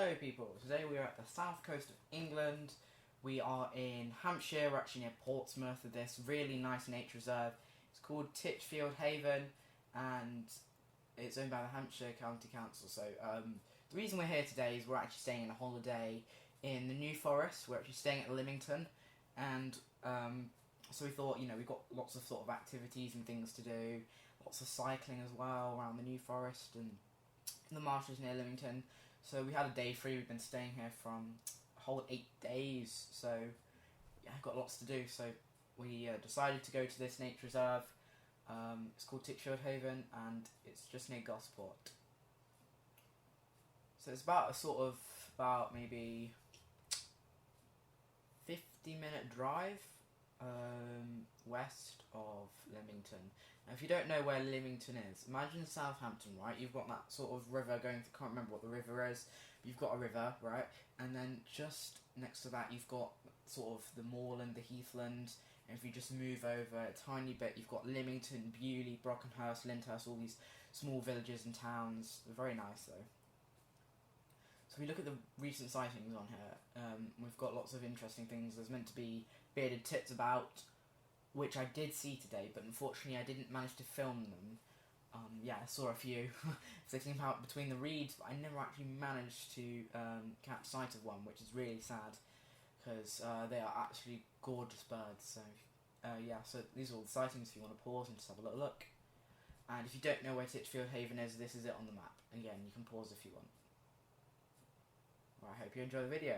Hello people, today we are at the south coast of England. We are in Hampshire, we're actually near Portsmouth with this really nice nature reserve. It's called Titchfield Haven and it's owned by the Hampshire County Council. So the reason we're here today is we're actually staying in a holiday in the New Forest. We're actually staying at Lymington and so we thought, you know, we've got lots of sort of activities and things to do, lots of cycling as well around the New Forest and the marshes near Lymington. So we had a day free. We've been staying here from a whole 8 days, so yeah, got lots to do. So we decided to go to this nature reserve. It's called Titchfield Haven and it's just near Gosport. So it's about maybe 50-minute drive west of Lymington. Now, if you don't know where Lymington is, imagine Southampton, right? You've got that sort of river going through, can't remember what the river is, but you've got a river, right? And then just next to that, you've got sort of the moorland, the heathland, and if you just move over a tiny bit, you've got Lymington, Bewley, Brockenhurst, Lyndhurst, all these small villages and towns. They're very nice, though. So if we look at the recent sightings on here, we've got lots of interesting things. There's meant to be bearded tits about, which I did see today, but unfortunately I didn't manage to film them. Yeah, I saw a few flicking about between the reeds, but I never actually managed to catch sight of one, which is really sad, because they are actually gorgeous birds. So yeah, so these are all the sightings if you want to pause and just have a little look. And if you don't know where Titchfield Haven is, this is it on the map. Again, you can pause if you want. Well, I hope you enjoy the video.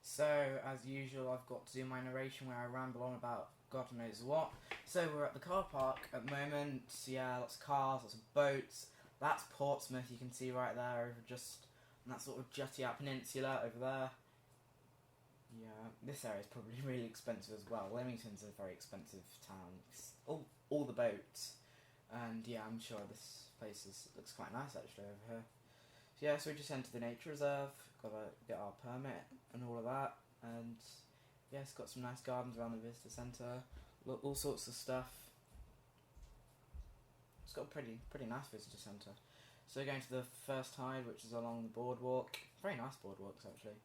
So, as usual, I've got to do my narration where I ramble on about God knows what. So, we're at the car park at the moment. Yeah, lots of cars, lots of boats. That's Portsmouth, you can see right there, over just on that sort of jutty out peninsula over there. Yeah, this area is probably really expensive as well. Leamington's a very expensive town. It's all the boats. And yeah, I'm sure this place looks quite nice actually over here. So yeah, so we just entered the nature reserve, gotta get our permit and all of that, and yeah, it's got some nice gardens around the visitor centre, all sorts of stuff. It's got a pretty nice visitor centre. So we're going to the first hide, which is along the boardwalk. Very nice boardwalks actually.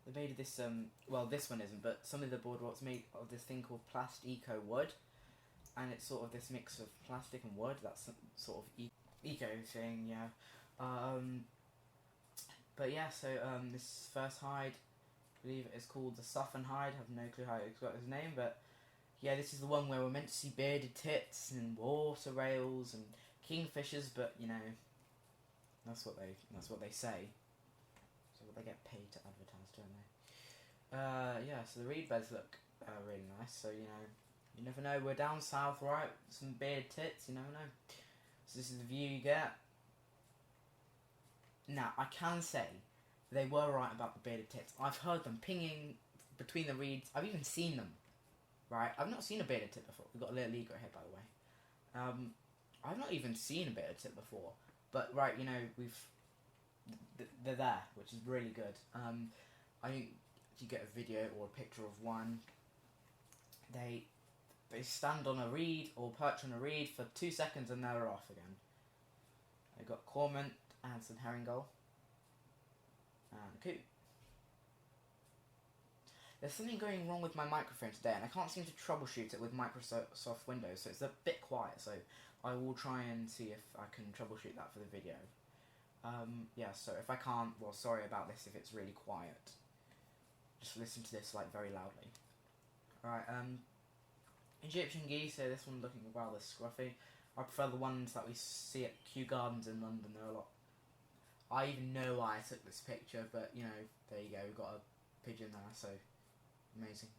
They made this, well this one isn't, but some of the boardwalks made of this thing called Plast Eco Wood, and it's sort of this mix of plastic and wood, that's some sort of eco thing, yeah. But yeah, so this first hide, I believe it is called the Suffern Hide. I have no clue how it's got his name, but yeah, this is the one where we're meant to see bearded tits and water rails and kingfishers, but you know, that's what they say. So what they get paid to advertise, don't they? Yeah, so the reed beds look really nice. So you know, you never know. We're down south, right? Some bearded tits, you never know. So this is the view you get. Now, I can say they were right about the bearded tits. I've heard them pinging between the reeds. I've even seen them, right? I've not seen a bearded tit before. We've got a little egret here, by the way. I've not even seen a bearded tit before. But, right, you know, they're there, which is really good. I think if you get a video or a picture of one, they stand on a reed or perch on a reed for 2 seconds and they're off again. They've got cormorant and some herring gull and a coot. There's something going wrong with my microphone today and I can't seem to troubleshoot it with Microsoft Windows, so it's a bit quiet, so I will try and see if I can troubleshoot that for the video. Yeah, so if I can't, well, sorry about this if it's really quiet. Just listen to this like very loudly. Alright, Egyptian geese, so this one looking rather scruffy. I prefer the ones that we see at Kew Gardens in London. They're a lot. I even know why I took this picture, but you know, there you go. We've got a pigeon there, so amazing.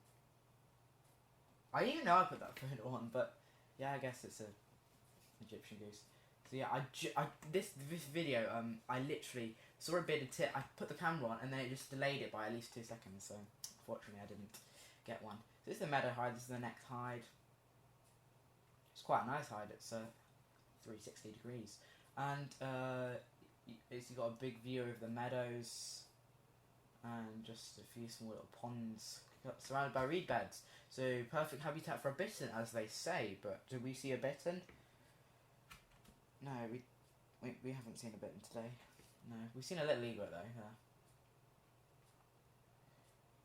I didn't even know I put that photo on, but yeah, I guess it's a Egyptian goose. So yeah, this video, I literally saw a bearded tit. I put the camera on, and then it just delayed it by at least 2 seconds. So unfortunately, I didn't get one. So this is the Meadow Hide. This is the next hide. It's quite a nice hide. It's 360 degrees, and it's got a big view of the meadows. and just a few small little ponds surrounded by reed beds. So perfect habitat for a bittern, as they say. But do we see a bittern? No, we haven't seen a bittern today. No, we've seen a little egret though. Yeah.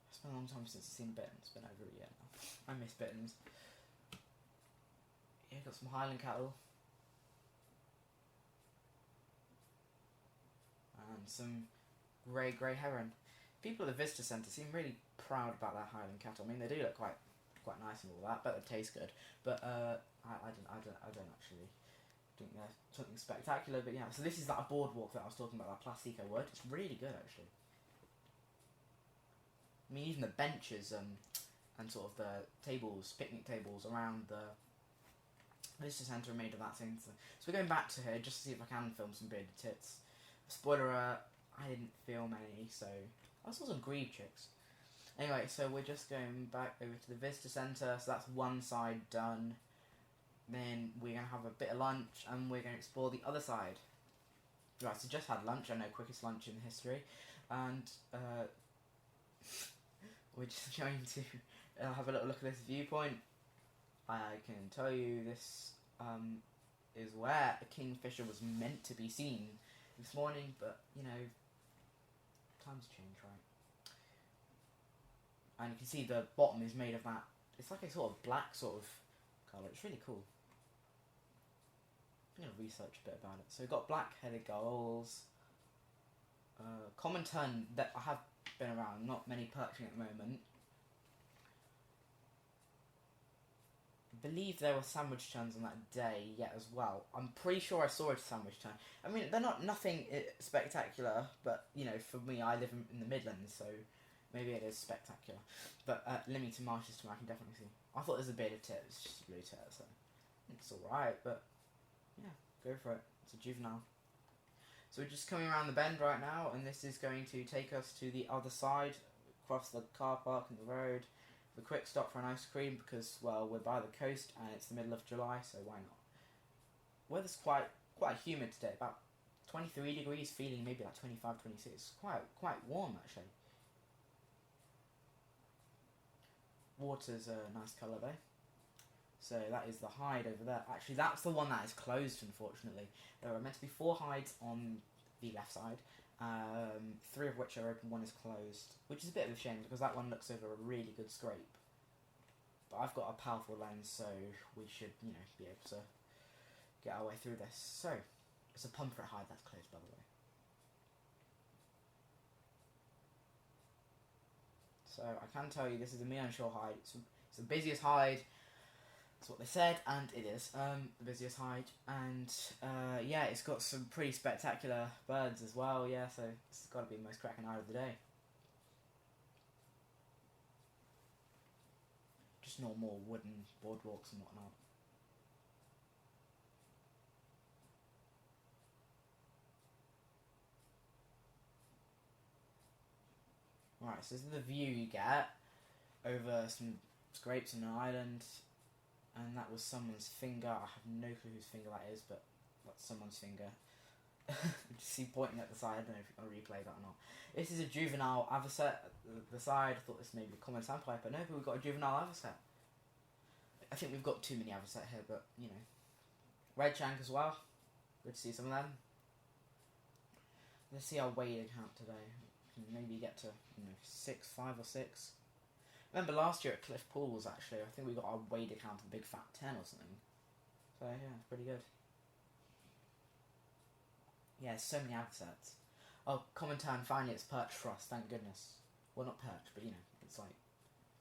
It's been a long time since I've seen a bittern. It's been over a year now. I miss bitterns. Yeah, got some Highland cattle. And some grey heron. People at the visitor centre seem really proud about their Highland cattle. I mean, they do look quite nice and all that, but they taste good. But I don't actually think they're something spectacular. But yeah, so this is that boardwalk that I was talking about, that Plastico wood. It's really good actually. I mean, even the benches and sort of the tables, picnic tables around the visitor centre are made of that thing. So we're going back to here just to see if I can film some bearded tits. Spoiler alert, I didn't film any, so I saw some grebe chicks. Anyway, so we're just going back over to the visitor centre, so that's one side done. Then we're going to have a bit of lunch, and we're going to explore the other side. Right, so just had lunch, I know, quickest lunch in history, and we're just going to have a little look at this viewpoint. I can tell you this is where a kingfisher was meant to be seen this morning, but, you know, times change, right? And you can see the bottom is made of that, it's like a sort of black sort of colour. It's really cool. I'm going to research a bit about it. So we've got black-headed gulls, common tern that I have been around, not many perching at the moment. I believe there were sandwich terns on that day yet as well. I'm pretty sure I saw a sandwich tern. I mean, they're not nothing spectacular, but, you know, for me, I live in the Midlands, so maybe it is spectacular. But Leamington Marshes to me, I can definitely see. I thought it was a bearded tit, it's just a blue tit, so it's alright, but yeah, go for it. It's a juvenile. So we're just coming around the bend right now, and this is going to take us to the other side, across the car park and the road. A quick stop for an ice cream because, well, we're by the coast and it's the middle of July, so why not? Weather's quite humid today, about 23 degrees, feeling maybe like 25, 26. It's quite warm actually. Water's a nice colour though. So that is the hide over there. Actually, that's the one that is closed, unfortunately. There are meant to be 4 hides on the left side. 3 of which are open, 1 is closed, which is a bit of a shame because that one looks over a really good scrape. But I've got a powerful lens, so we should, you know, be able to get our way through this. So, it's a pomfret hide that's closed, by the way. So, I can tell you this is a Meon hide. It's the busiest hide. That's what they said, and it is the busiest hide, and yeah, it's got some pretty spectacular birds as well. Yeah, so it's got to be the most cracking hide of the day. Just normal wooden boardwalks and whatnot. Right, so this is the view you get over some scrapes on an island. And that was someone's finger. I have no clue whose finger that is, but that's someone's finger. Just see pointing at the side. I don't know if you're going to replay that or not. This is a juvenile Avocet at the side. I thought this may be a common sandpiper. No, but we've got a juvenile Avocet. I think we've got too many Avocet here, but, you know. Red shank as well. Good to see some of them. Let's see our wading count today. Maybe get to, you know, 5 or 6. Remember last year at Cliff Pools, actually, I think we got our weight account of a big fat 10 or something. So yeah, it's pretty good. Yeah, so many Avocets. Oh, common tern finally it's perch frost, thank goodness. Well, not perch, but you know, it's like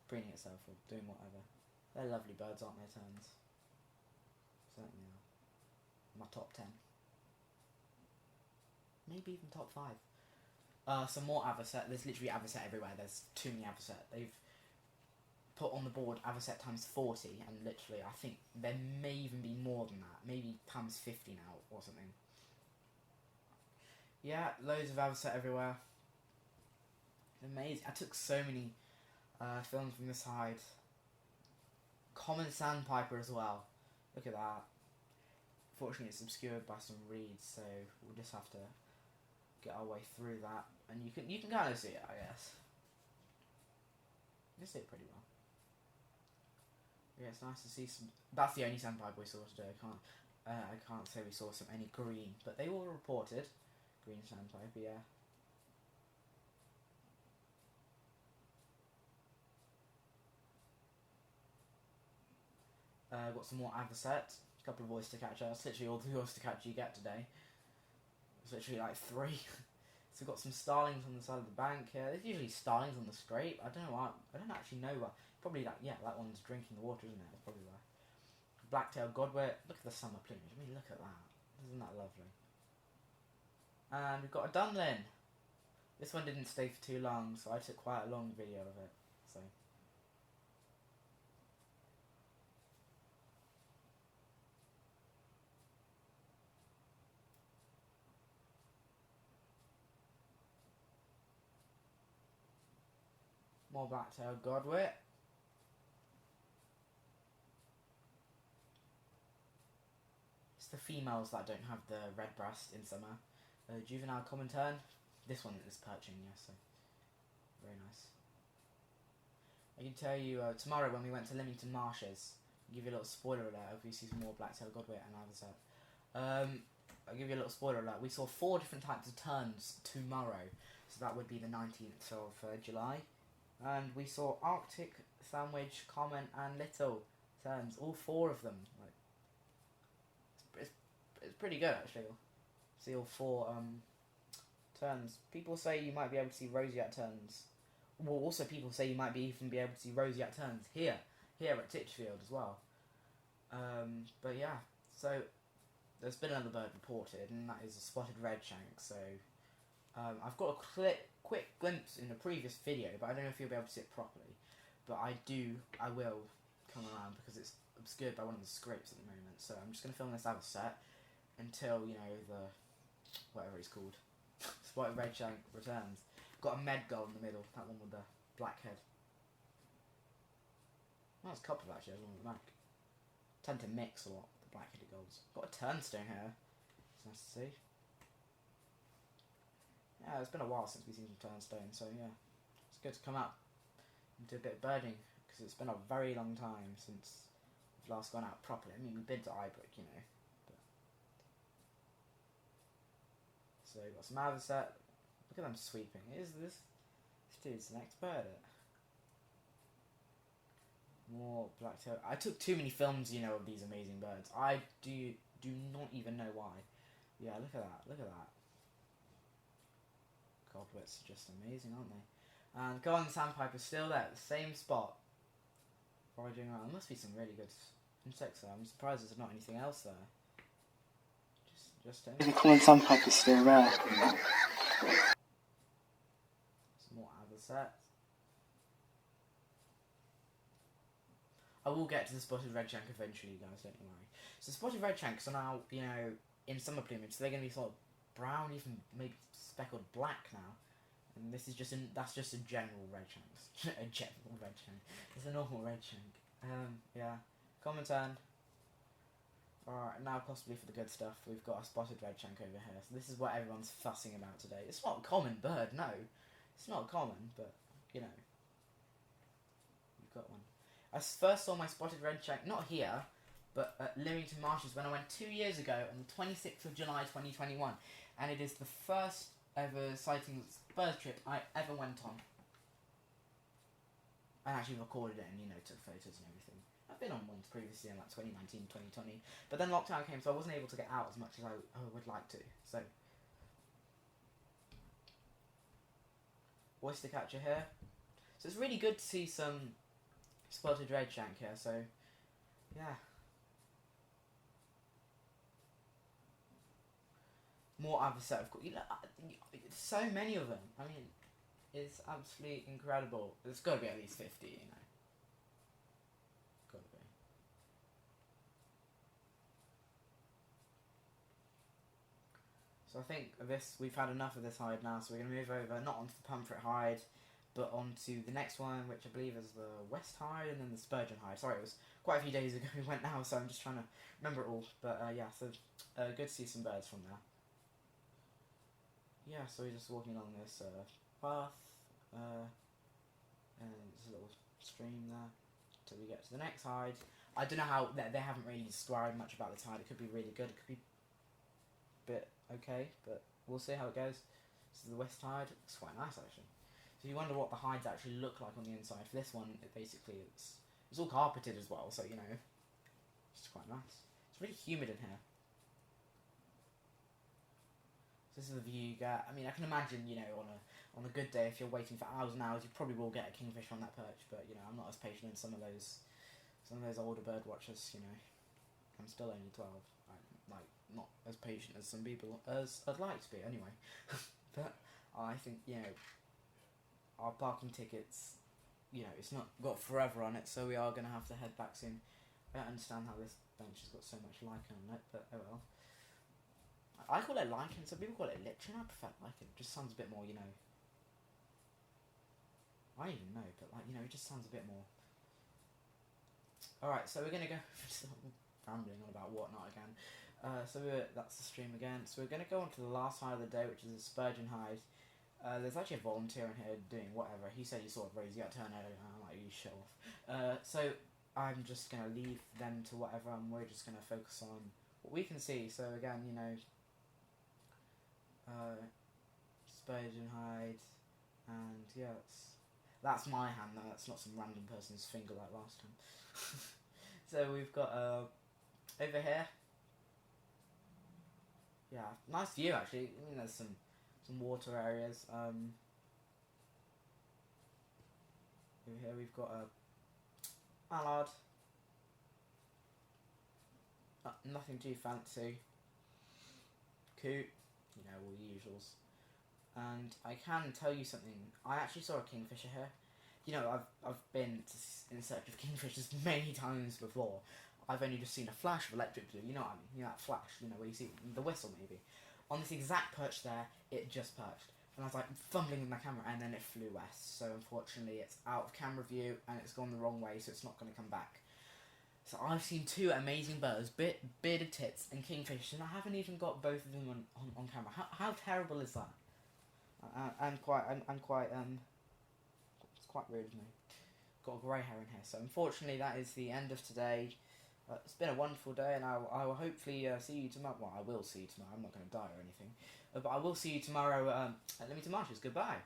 preening itself or doing whatever. They're lovely birds, aren't they, terns? Certainly are. My top 10. Maybe even top 5. Some more Avocet. There's literally Avocet everywhere. There's too many Avocet. They've put on the board Avocet times 40, and literally I think there may even be more than that, maybe times 50 now or something. Yeah, loads of Avocet everywhere. Amazing. I took so many films from this hide. Common sandpiper as well. Look at that. Fortunately it's obscured by some reeds, so we'll just have to get our way through that, and you can kind of see it, I guess. You can see it pretty well. Yeah, it's nice to see some. That's the only sandpiper we saw today. I can't say we saw any green, but they all reported green sandpiper. Yeah. Got some more Avocet, a couple of oyster catcher. That's literally all the oyster catcher you get today. It's literally like 3. So we've got some starlings on the side of the bank here. There's usually starlings on the scrape. I don't know why. I don't actually know why. Probably that. Yeah, that one's drinking the water, isn't it? That's probably why. Black-tailed godwit. Look at the summer plumage. I mean, look at that. Isn't that lovely? And we've got a dunlin. This one didn't stay for too long, so I took quite a long video of it. So. More black-tailed godwit. It's the females that don't have the red breast in summer. Juvenile common tern. This one is perching, yes, so very nice. I can tell you tomorrow when we went to Lymington Marshes, I'll give you a little spoiler alert if we see some more black-tailed godwit and Avocet. I'll give you a little spoiler alert. We saw 4 different types of terns tomorrow, so that would be the 19th of July. And we saw Arctic, Sandwich, Common and Little terns, all 4 of them. Like, it's pretty good actually. See all 4 terns. People say you might be able to see roseate terns. Well, also people say you might even be able to see roseate terns here at Titchfield as well. But yeah, so there's been another bird reported, and that is a spotted redshank. So I've got a quick glimpse in a previous video, but I don't know if you'll be able to see it properly. But I will come around because it's obscured by one of the scrapes at the moment. So I'm just going to film this Avocet until, you know, the whatever it's called, spotted redshank returns. Got a med gull in the middle, that one with the black head. Well, there's a couple of actually, there's one at the back. Tend to mix a lot, the black-headed gulls. Got a turnstone here, it's nice to see. Yeah, it's been a while since we've seen some turnstone, so yeah, it's good to come up and do a bit of birding, because it's been a very long time since we've last gone out properly. I mean, we've been to Egret, you know. But. So we've got some Avocet. Look at them sweeping. This dude's an expert at it. More black-tailed. I took too many films, you know, of these amazing birds. I do not even know why. Yeah, look at that. Look at that. Godwits are just amazing, aren't they? And Golden Sandpiper's still there, at the same spot. Foraging around. There must be some really good insects there. I'm surprised there's not anything else there. Just the Golden Sandpiper's still there. Some more Avocet. I will get to the spotted redshank eventually, guys, don't you worry. So spotted redshanks are now, you know, in summer plumage, so they're going to be sort of brown, even maybe speckled black now. And this is that's just a general redshank. A general redshank. It's a normal redshank. Yeah. Common tern. Alright, now possibly for the good stuff, we've got a spotted redshank over here. So this is what everyone's fussing about today. It's not a common bird, no. It's not common, but, you know. You've got one. I first saw my spotted redshank, not here, but at Lymington Marshes when I went 2 years ago on the 26th of July 2021. And it is the first ever sightings bird trip I ever went on. I actually recorded it and, you know, took photos and everything. I've been on ones previously in like 2019, 2020. But then lockdown came, so I wasn't able to get out as much as I would like to. So, oyster catcher here. So it's really good to see some spotted redshank here, so yeah. More Avocet, of course. You know, so many of them. I mean, it's absolutely incredible. There's got to be at least 50, you know. Got to be. So I think we've had enough of this hide now, so we're going to move over, not onto the Pomfret Hide, but onto the next one, which I believe is the West Hide, and then the Spurgin Hide. Sorry, it was quite a few days ago we went now, so I'm just trying to remember it all. But yeah, so good to see some birds from there. yeah, so we're just walking along this path, and there's a little stream there till we get to the next hide. I don't know how they haven't really described much about this hide. It could be really good. It could be a bit okay, but we'll see how it goes. This is the west hide. It's quite nice actually. So you wonder what the hides actually look like on the inside. For this one, it's all carpeted as well, so you know, it's quite nice. It's really humid in here. So this is the view you get. I mean, I can imagine, you know, on a good day, if you're waiting for hours and hours, you probably will get a kingfisher on that perch. But you know, I'm not as patient as some of those older bird watchers. You know, I'm still only 12. I'm like not as patient as some people as I'd like to be anyway. But I think, you know, our parking tickets, you know, it's not got forever on it, so we are going to have to head back soon. I don't understand how this bench has got so much lichen on it, but oh well. I call it lichen, some people call it lichen. I prefer lichen. It just sounds a bit more, you know. I don't even know, but like, you know, it just sounds a bit more. Alright, so we're going to go. Rambling on about whatnot again. That's the stream again. So we're going to go on to the last hide of the day, which is a Spurgin Hide. There's actually a volunteer in here doing whatever. He said he saw a raise, you got to turn it over. I'm like, you show off. So I'm just going to leave them to whatever, and we're just going to focus on what we can see. So again, you know, Spurgin Hide, and yeah, that's my hand though, that's not some random person's finger like last time. So we've got over here, yeah, nice view actually. I mean, there's some water areas. Over here we've got a mallard. Nothing too fancy. Coot, you know, all the usuals. And I can tell you something. I actually saw a kingfisher here. You know, I've been in search of kingfishers many times before. I've only just seen a flash of electric blue. You know what I mean? You know that flash. You know where you see the whistle maybe. On this exact perch there, it just perched. And I was like fumbling with my camera, and then it flew west. So unfortunately, it's out of camera view, and it's gone the wrong way, so it's not going to come back. So I've seen two amazing birds, bearded tits and kingfishers, and I haven't even got both of them on camera. How terrible is that? I'm quite it's quite rude of me. Got a grey hair in here, so unfortunately that is the end of today. It's been a wonderful day, and I will hopefully see you tomorrow. Well, I will see you tomorrow. I'm not going to die or anything, but I will see you tomorrow. Let me to Marches. Goodbye.